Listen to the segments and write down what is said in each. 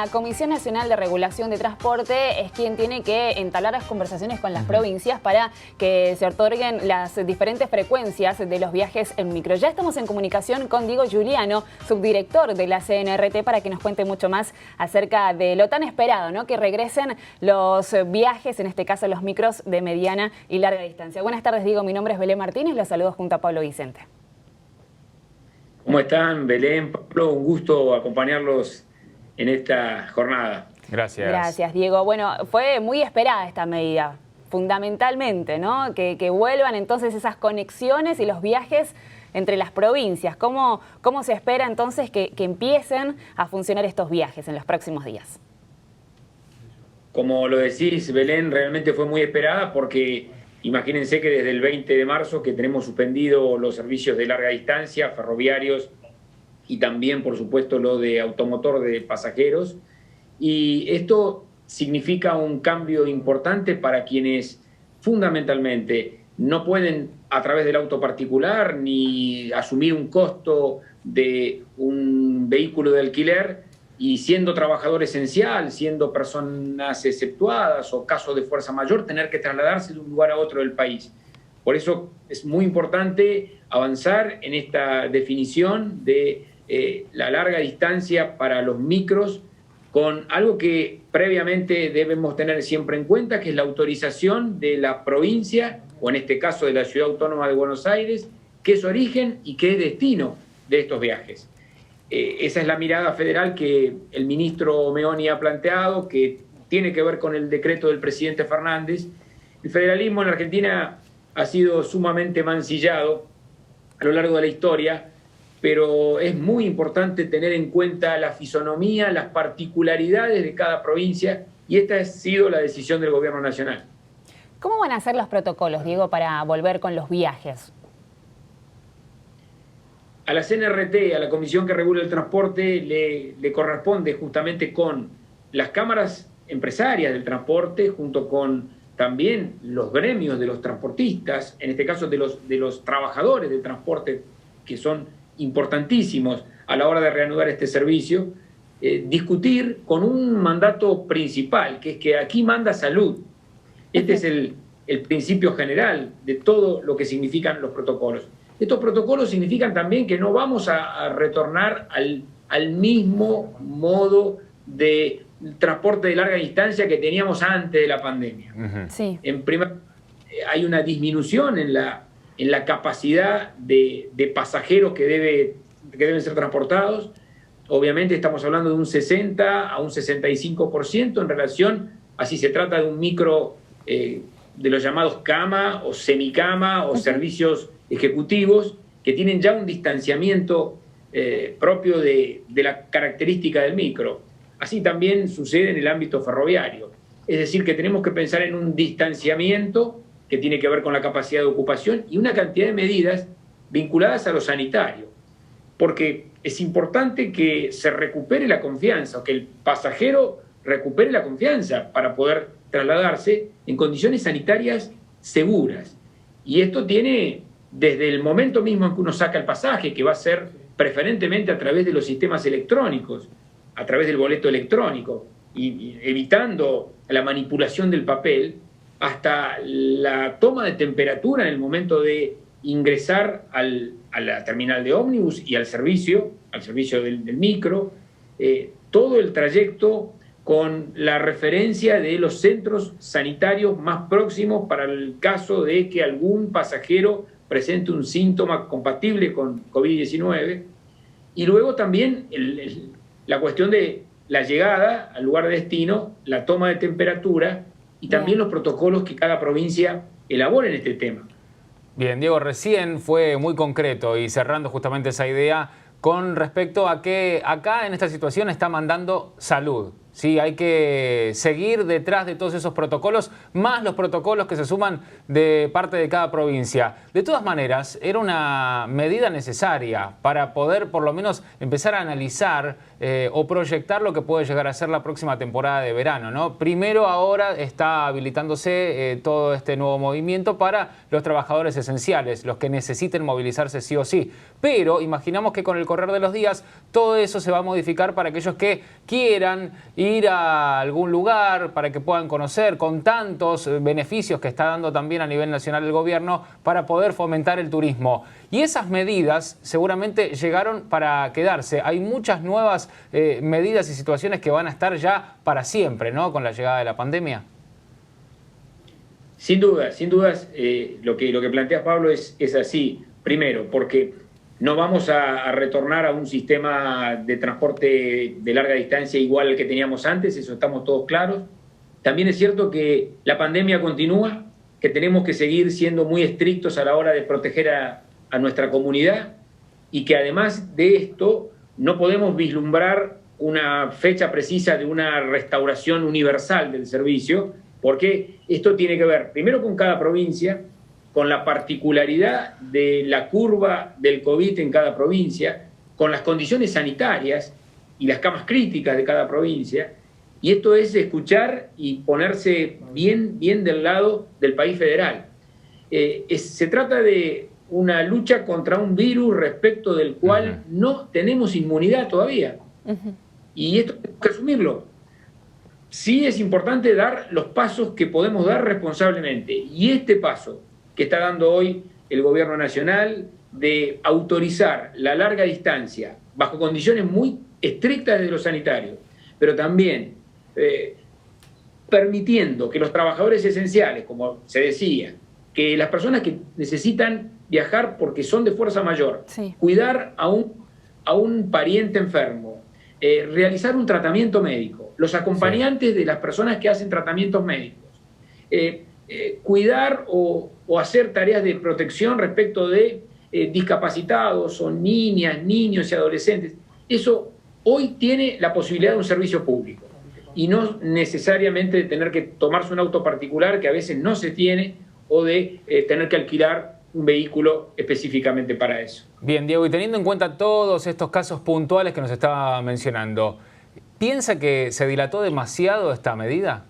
La Comisión Nacional de Regulación de Transporte es quien tiene que entablar las conversaciones con las provincias para que se otorguen las diferentes frecuencias de los viajes en micro. Ya estamos en comunicación con Diego Giuliano, subdirector de la CNRT, para que nos cuente mucho más acerca de lo tan esperado, ¿no? Que regresen los viajes, en este caso los micros de mediana y larga distancia. Buenas tardes, Diego. Mi nombre es Belén Martínez. Los saludo junto a Pablo Vicente. ¿Cómo están, Belén, Pablo? Un gusto acompañarlos en esta jornada. Gracias. Gracias, Diego. Bueno, fue muy esperada esta medida, fundamentalmente, ¿no? Que vuelvan entonces esas conexiones y los viajes entre las provincias. ¿Cómo se espera entonces que empiecen a funcionar estos viajes en los próximos días? Como lo decís, Belén, realmente fue muy esperada porque imagínense que desde el 20 de marzo que tenemos suspendido los servicios de larga distancia, ferroviarios y también, por supuesto, lo de automotor de pasajeros. Y esto significa un cambio importante para quienes fundamentalmente no pueden a través del auto particular ni asumir un costo de un vehículo de alquiler y siendo trabajador esencial, siendo personas exceptuadas o casos de fuerza mayor, tener que trasladarse de un lugar a otro del país. Por eso es muy importante avanzar en esta definición de la larga distancia para los micros, con algo que previamente debemos tener siempre en cuenta, que es la autorización de la provincia, o en este caso de la Ciudad Autónoma de Buenos Aires, qué es origen y qué es destino de estos viajes. Esa es la mirada federal que el ministro Meoni ha planteado, que tiene que ver con el decreto del presidente Fernández. El federalismo en la Argentina ha sido sumamente mancillado a lo largo de la historia, pero es muy importante tener en cuenta la fisonomía, las particularidades de cada provincia, y esta ha sido la decisión del Gobierno Nacional. ¿Cómo van a ser los protocolos, Diego, para volver con los viajes? A la CNRT, a la Comisión que regula el transporte, le corresponde justamente con las cámaras empresarias del transporte, junto con también los gremios de los transportistas, en este caso de los trabajadores del transporte, que son importantísimos a la hora de reanudar este servicio, discutir con un mandato principal, que es que aquí manda salud. Este es el principio general de todo lo que significan los protocolos. Estos protocolos significan también que no vamos a retornar al mismo modo de transporte de larga distancia que teníamos antes de la pandemia. Sí. Hay una disminución en la capacidad de pasajeros que deben ser transportados. Obviamente estamos hablando de un 60 a un 65% en relación a si se trata de un micro de los llamados cama o semicama o servicios ejecutivos que tienen ya un distanciamiento propio de la característica del micro. Así también sucede en el ámbito ferroviario. Es decir, que tenemos que pensar en un distanciamiento que tiene que ver con la capacidad de ocupación y una cantidad de medidas vinculadas a lo sanitario. Porque es importante que se recupere la confianza, o que el pasajero recupere la confianza para poder trasladarse en condiciones sanitarias seguras. Y esto tiene desde el momento mismo en que uno saca el pasaje, que va a ser preferentemente a través de los sistemas electrónicos, a través del boleto electrónico, y evitando la manipulación del papel, hasta la toma de temperatura en el momento de ingresar a la terminal de ómnibus y al servicio del micro, todo el trayecto con la referencia de los centros sanitarios más próximos para el caso de que algún pasajero presente un síntoma compatible con COVID-19, y luego también la cuestión de la llegada al lugar de destino, la toma de temperatura y también los protocolos que cada provincia elabora en este tema. Bien, Diego, recién fue muy concreto y cerrando justamente esa idea con respecto a que acá en esta situación está mandando salud. Sí, hay que seguir detrás de todos esos protocolos, más los protocolos que se suman de parte de cada provincia. De todas maneras, era una medida necesaria para poder por lo menos empezar a analizar o proyectar lo que puede llegar a ser la próxima temporada de verano, ¿no? Primero, ahora está habilitándose todo este nuevo movimiento para los trabajadores esenciales, los que necesiten movilizarse sí o sí. Pero imaginamos que con el correr de los días todo eso se va a modificar para aquellos que quieran ir a algún lugar, para que puedan conocer, con tantos beneficios que está dando también a nivel nacional el gobierno para poder fomentar el turismo. Y esas medidas seguramente llegaron para quedarse. Hay muchas nuevas medidas y situaciones que van a estar ya para siempre, ¿no?, con la llegada de la pandemia. Sin dudas, lo que plantea Pablo es así. Primero, porque no vamos a retornar a un sistema de transporte de larga distancia igual al que teníamos antes, eso estamos todos claros. También es cierto que la pandemia continúa, que tenemos que seguir siendo muy estrictos a la hora de proteger a nuestra comunidad y que además de esto no podemos vislumbrar una fecha precisa de una restauración universal del servicio, porque esto tiene que ver primero con cada provincia, con la particularidad de la curva del COVID en cada provincia, con las condiciones sanitarias y las camas críticas de cada provincia, y esto es escuchar y ponerse bien del lado del país federal. Se trata de una lucha contra un virus respecto del cual no tenemos inmunidad todavía, y esto tenemos que asumirlo. Sí es importante dar los pasos que podemos dar responsablemente, y este paso que está dando hoy el Gobierno Nacional de autorizar la larga distancia bajo condiciones muy estrictas de los sanitarios, pero también permitiendo que los trabajadores esenciales, como se decía, que las personas que necesitan viajar porque son de fuerza mayor, sí, cuidar a un pariente enfermo, realizar un tratamiento médico, los acompañantes, sí, de las personas que hacen tratamientos médicos, cuidar o hacer tareas de protección respecto de discapacitados o niñas, niños y adolescentes. Eso hoy tiene la posibilidad de un servicio público y no necesariamente de tener que tomarse un auto particular que a veces no se tiene o de tener que alquilar un vehículo específicamente para eso. Bien, Diego, y teniendo en cuenta todos estos casos puntuales que nos estaba mencionando, ¿piensa que se dilató demasiado esta medida?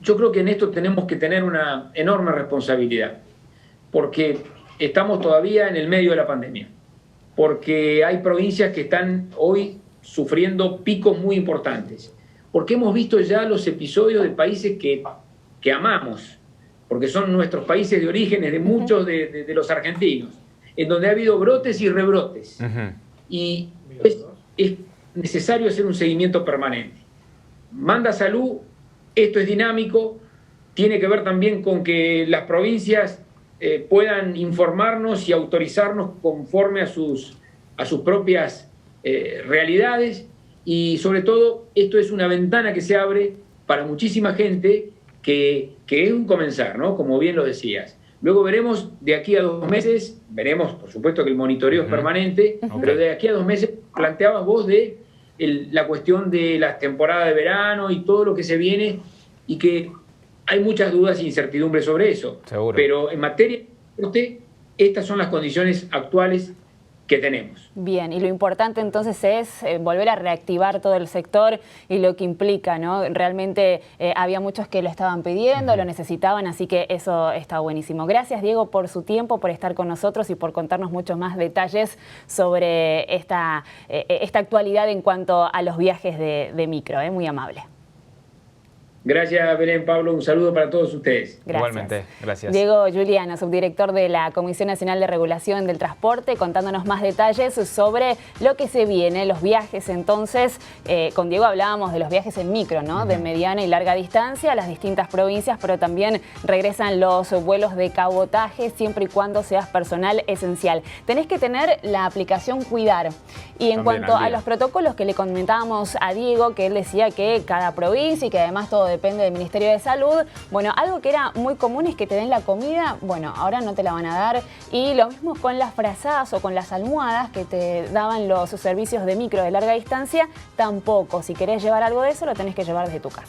Yo creo que en esto tenemos que tener una enorme responsabilidad, porque estamos todavía en el medio de la pandemia, porque hay provincias que están hoy sufriendo picos muy importantes, porque hemos visto ya los episodios de países que amamos, porque son nuestros países de orígenes de muchos de los argentinos, en donde ha habido brotes y rebrotes, y es necesario hacer un seguimiento permanente. Manda Salud. Esto es dinámico, tiene que ver también con que las provincias puedan informarnos y autorizarnos conforme a sus propias realidades, y sobre todo esto es una ventana que se abre para muchísima gente que es un comenzar, ¿no?, como bien lo decías. Luego veremos de aquí a 2 meses, veremos por supuesto que el monitoreo es permanente, pero de aquí a 2 meses planteabas vos de la cuestión de las temporadas de verano y todo lo que se viene, y que hay muchas dudas e incertidumbres sobre eso. Seguro. Pero en materia de transporte, estas son las condiciones actuales que tenemos. Bien, y lo importante entonces es volver a reactivar todo el sector y lo que implica, ¿no? Realmente había muchos que lo estaban pidiendo, lo necesitaban, así que eso está buenísimo. Gracias, Diego, por su tiempo, por estar con nosotros y por contarnos muchos más detalles sobre esta actualidad en cuanto a los viajes de micro. Muy amable. Gracias, Belén, Pablo. Un saludo para todos ustedes. Gracias. Igualmente, gracias. Diego Giuliano, subdirector de la Comisión Nacional de Regulación del Transporte, contándonos más detalles sobre lo que se viene, los viajes. Entonces, con Diego hablábamos de los viajes en micro, ¿no? De mediana y larga distancia a las distintas provincias, pero también regresan los vuelos de cabotaje siempre y cuando seas personal esencial. Tenés que tener la aplicación Cuidar. Y en cuanto a los protocolos que le comentábamos a Diego, que él decía que cada provincia y que además todo depende del Ministerio de Salud. Bueno, algo que era muy común es que te den la comida, bueno, ahora no te la van a dar. Y lo mismo con las frazadas o con las almohadas que te daban los servicios de micro de larga distancia, tampoco. Si querés llevar algo de eso, lo tenés que llevar desde tu casa.